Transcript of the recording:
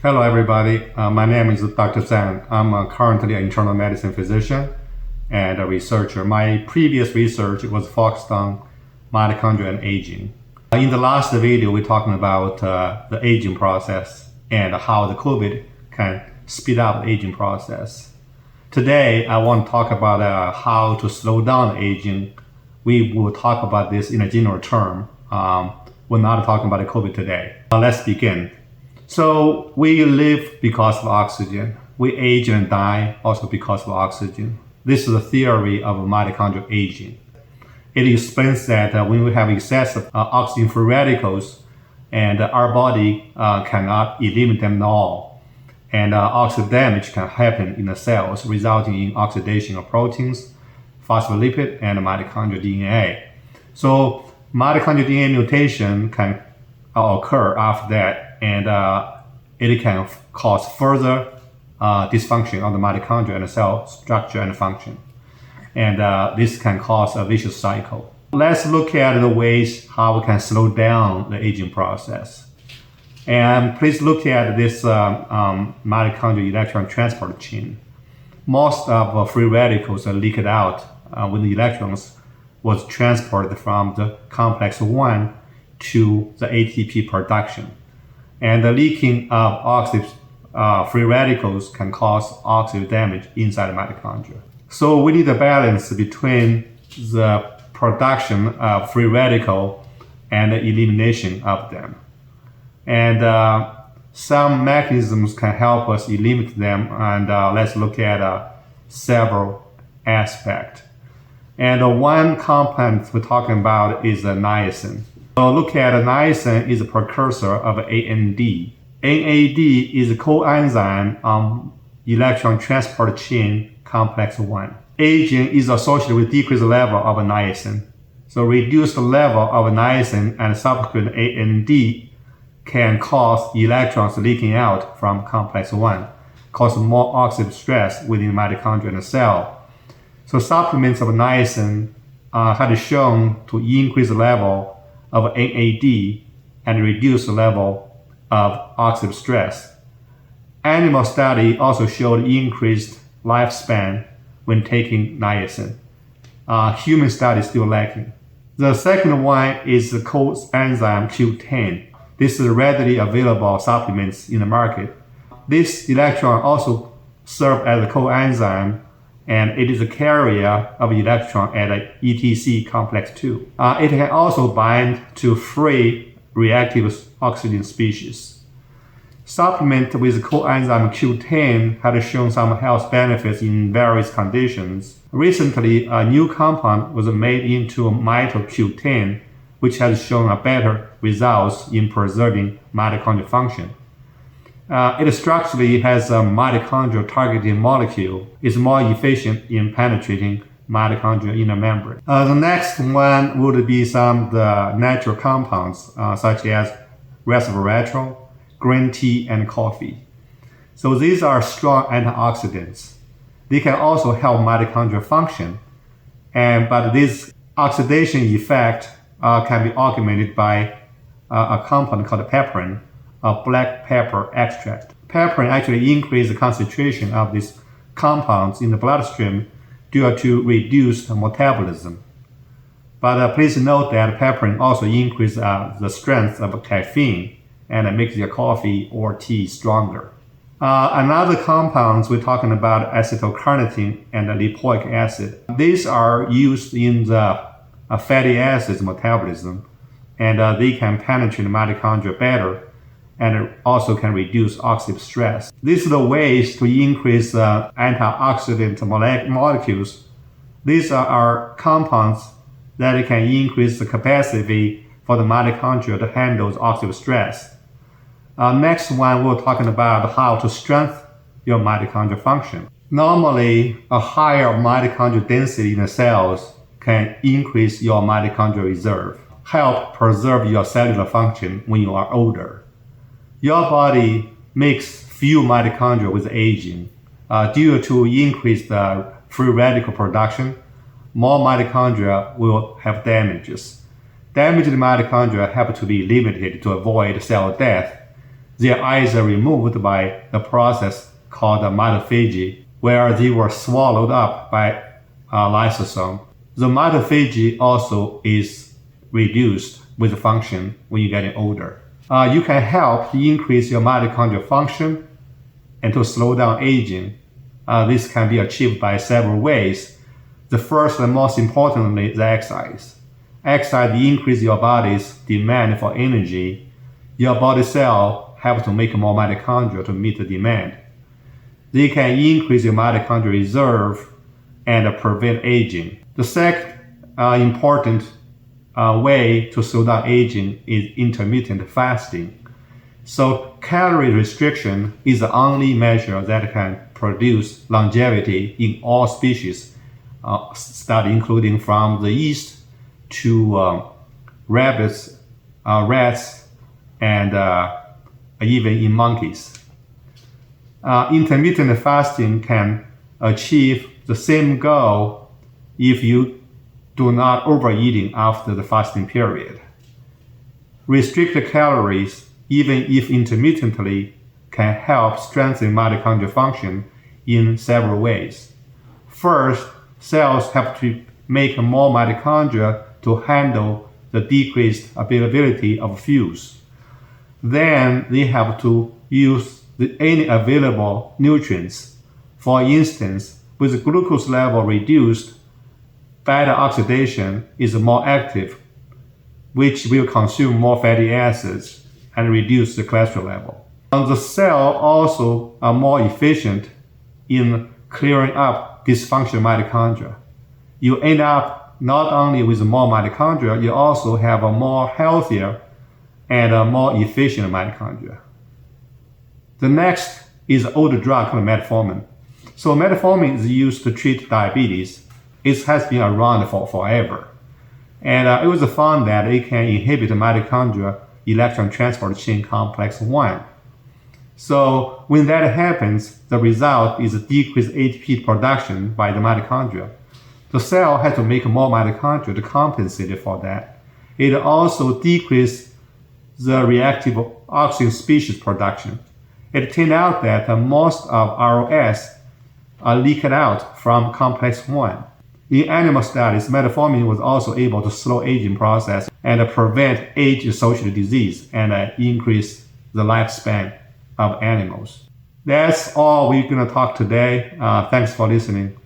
Hello, everybody. My name is Dr. Zhang. I'm currently an internal medicine physician and a researcher. My previous research was focused on mitochondria and aging. In the last video, we're talking about the aging process and how the COVID can speed up the aging process. Today, I want to talk about how to slow down aging. We will talk about this in a general term. We're not talking about the COVID today. Let's begin. So we live because of oxygen. We age and die also because of oxygen. This is the theory of mitochondrial aging. It explains that when we have excessive oxygen free radicals, and our body cannot eliminate them at all, and oxidative damage can happen in the cells, resulting in oxidation of proteins, phospholipid, and mitochondrial DNA. So mitochondrial DNA mutation can occur after that, and it can cause further dysfunction of the mitochondria and the cell structure and function. And this can cause a vicious cycle. Let's look at the ways how we can slow down the aging process. And please look at this mitochondrial electron transport chain. Most of free radicals are leaked out when the electrons was transported from the complex 1 to the ATP production. And the leaking of oxidative free radicals can cause oxidative damage inside the mitochondria. So we need a balance between the production of free radical and the elimination of them. And some mechanisms can help us eliminate them, and let's look at several aspects. And one compound we're talking about is niacin. So look at niacin is a precursor of NAD. NAD is a coenzyme on electron transport chain complex 1. Aging is associated with decreased level of niacin. So reduced level of niacin and subsequent NAD can cause electrons leaking out from complex 1, cause more oxidative stress within the mitochondria and the cell. So supplements of niacin had shown to increase the level of NAD and reduce the level of oxidative stress. Animal study also showed increased lifespan when taking niacin. Human study is still lacking. The second one is the coenzyme Q10. This is readily available supplements in the market. This electron also serves as a coenzyme, and it is a carrier of electron at ETC complex 2. It can also bind to free reactive oxygen species. Supplement with coenzyme Q10 has shown some health benefits in various conditions. Recently, a new compound was made into MitoQ10, which has shown better results in preserving mitochondrial function. It structurally has a mitochondrial targeting molecule. It's more efficient in penetrating mitochondrial inner membrane. The next one would be some of the natural compounds such as resveratrol, green tea, and coffee. So these are strong antioxidants. They can also help mitochondrial function, but this oxidation effect can be augmented by a compound called pepperin, a black pepper extract. Pepperin actually increases the concentration of these compounds in the bloodstream due to reduced metabolism. But please note that pepperin also increases the strength of caffeine and makes your coffee or tea stronger. Another compounds we're talking about acetylcarnitine and lipoic acid. These are used in the fatty acids metabolism, and they can penetrate the mitochondria better, and it also can reduce oxidative stress. These are the ways to increase antioxidant molecules. These are compounds that can increase the capacity for the mitochondria to handle oxidative stress. Next one, we're talking about how to strengthen your mitochondrial function. Normally, a higher mitochondrial density in the cells can increase your mitochondrial reserve, help preserve your cellular function when you are older. Your body makes few mitochondria with aging. Due to increased free radical production, more mitochondria will have damages. Damaged mitochondria have to be limited to avoid cell death. their eyes are removed by the process called mitophagy, where they were swallowed up by lysosome. The mitophagy also is reduced with function when you're getting older. You can help to increase your mitochondrial function and to slow down aging. This can be achieved by several ways. The first and most importantly is exercise. Exercise increases your body's demand for energy. Your body cell have to make more mitochondria to meet the demand. They can increase your mitochondrial reserve and prevent aging. The second important way to slow down aging is intermittent fasting. So calorie restriction is the only measure that can produce longevity in all species, study including from the yeast to rabbits, rats, and even in monkeys. Intermittent fasting can achieve the same goal if you do not overeating after the fasting period. Restricted calories, even if intermittently, can help strengthen mitochondrial function in several ways. First, cells have to make more mitochondria to handle the decreased availability of fuels. Then they have to use any available nutrients. For instance, with glucose level reduced, beta oxidation is more active, which will consume more fatty acids and reduce the cholesterol level. The cells also are more efficient in clearing up dysfunctional mitochondria. You end up not only with more mitochondria, you also have a more healthier and a more efficient mitochondria. The next is an old drug called metformin. So metformin is used to treat diabetes. It has been around for forever. And it was found that it can inhibit mitochondria electron transport chain complex 1. So when that happens, the result is a decreased ATP production by the mitochondria. The cell has to make more mitochondria to compensate for that. It also decreases the reactive oxygen species production. It turned out that most of ROS are leaked out from complex 1. In animal studies, metformin was also able to slow aging process and prevent age-associated disease and increase the lifespan of animals. That's all we're going to talk today. Thanks for listening.